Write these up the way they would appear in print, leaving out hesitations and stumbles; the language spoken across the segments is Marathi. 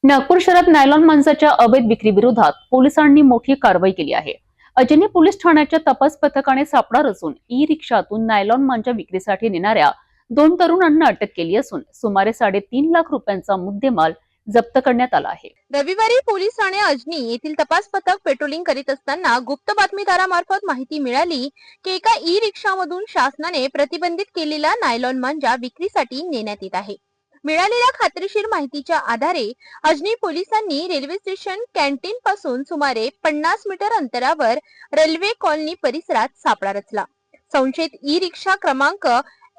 नागपूर शहरात नायलॉन मांसाच्या अवैध विक्री विरोधात पोलिसांनी मोठी कारवाई केली आहे। अजनी पोलीस ठाण्याच्या तपास पथकाने सापळा रचून ई रिक्षातून नायलॉन मांजा विक्रीसाठी नेणाऱ्या 2 तरुणांना अटक केली असून सुमारे 3.5 लाख रुपयांचा मुद्देमाल जप्त करण्यात आला आहे। रविवारी पोलीस ठाणे अजनी येथील तपास पथक पेट्रोलिंग करीत असताना गुप्त बातमीदारामार्फत माहिती मिळाली की एका ई रिक्षामधून शासनाने प्रतिबंधित केलेला नायलॉन मांजा विक्रीसाठी नेण्यात येत आहे। मिळालेल्या खात्रीशीर माहितीच्या आधारे अजनी पोलिसांनी रेल्वे स्टेशन कॅन्टीन पासून सुमारे 50 मीटर अंतरावर रेल्वे कॉलनी परिसरात सापळा रचला। संशयित ई रिक्षा क्रमांक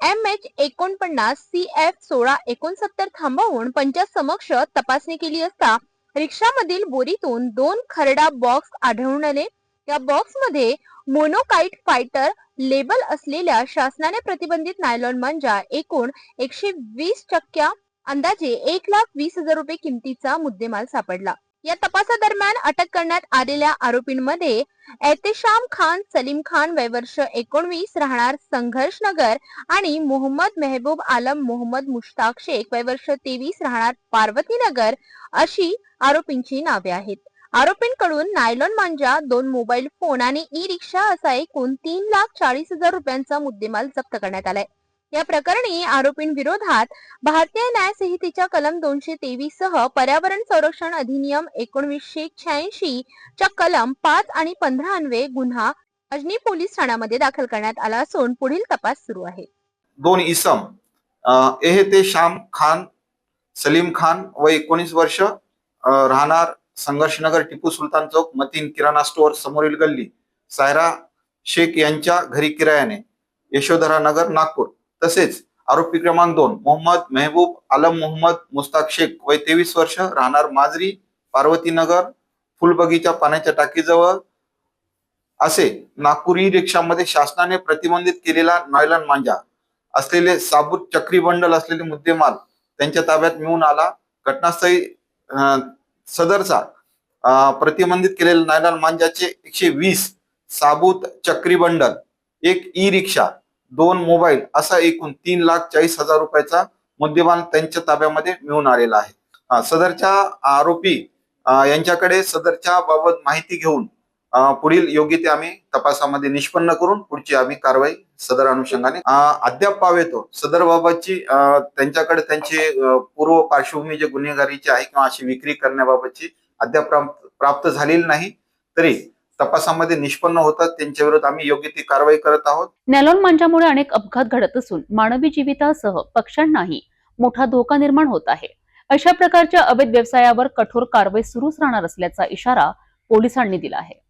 MH49 CF1669 थांबवून पंचासमक्ष तपासणी केली असता रिक्षामधील बोरीतून 2 खरडा बॉक्स आढळून आले। या बॉक्स मध्ये मोनोकाइट फायटर लेबल असलेल्या शासनाने प्रतिबंधित नायलॉन मांजा एकूण 120 चक्क्या अंदाजे 1,20,000 रुपये किमतीचा मुद्देमाल सापडला। या तपासादरम्यान अटक करण्यात आलेल्या आरोपींमध्ये एहतेशाम खान सलीम खान वय वर्ष 19 राहणार संघर्ष नगर आणि मोहम्मद मेहबूब आलम मोहम्मद मुश्ताक शेख वय वर्ष 23 राहणार पार्वती नगर अशी आरोपींची नावे आहेत। आरोपींकडून नायलॉन मांजा 2 मोबाईल फोन आणि ई रिक्षा असा एकूण 3,40,000 रुपयांचा मुद्देमाल जप्त करण्यात आलाय। या प्रकरणी आरोपींविरोधात भारतीय न्याय संहितेच्या कलम 223 सह पर्यावरण संरक्षण अधिनियम 1986 च्या कलम 5 आणि 15 अन्वये गुन्हा अजनी पोलीस ठाण्यामध्ये दाखल करण्यात आला असून पुढील तपास सुरू आहे। 2 इसम एहतेशाम खान सलीम खान वय 19 वर्ष राहणार संघर्षनगर टिपू सुलतान चौक मतीन किराणा स्टोअर समोरील गल्ली सायरा शेख यांच्या घरी किरायाने यशोधरा नगर नागपूर। तसेच आरोपी क्रमांक 2 मोहम्मद मेहबूब आलम मोहम्मद मुस्ताक शेख वय 23 वर्ष राहणार माजरी पार्वती नगर फुलबगीचा पाण्याच्या टाकीजवळ असे नागपूर ई रिक्षामध्ये शासनाने प्रतिबंधित केलेला नायलॉन मांजा असलेले साबूत चक्री बंडल असलेले मुद्देमाल त्यांच्या ताब्यात मिळून आला। घटनास्थळी सदरचा प्रतिबंधित केलेल्या नायलॉन मांजाचे 120 साबूत चक्री बंडल, 1 ई रिक्षा, 2 मोबाईल असा एकूण 3,40,000 रुपयाचा मुद्देमाल त्यांच्या ताब्यामध्ये मिळून आलेला आहे। सदरच्या आरोपी यांच्याकडे सदरच्या बाबत माहिती घेऊन पुढील योग्य ते आम्ही तपासामध्ये निष्पन्न करून पुढची आम्ही कारवाई सदर अनुषंगाने अद्याप पावेतो। सदर बाबतची त्यांच्याकडे त्यांचे पूर्व पार्श्वभूमी जे गुन्हेगारीची आहे किंवा अशी विक्री करण्याबाबतची अद्याप प्राप्त झालेली नाही, तरी तपासामध्ये निष्पन्न होतात त्यांच्या विरोधात आम्ही योग्य ती कारवाई करत आहोत। नायलॉन मांजामुळे अनेक अपघात घडत असून मानवी जीवितासह पक्ष्यांनाही मोठा धोका निर्माण होत आहे। अशा प्रकारच्या अवैध व्यवसायावर कठोर कारवाई सुरूच राहणार असल्याचा इशारा पोलिसांनी दिला आहे।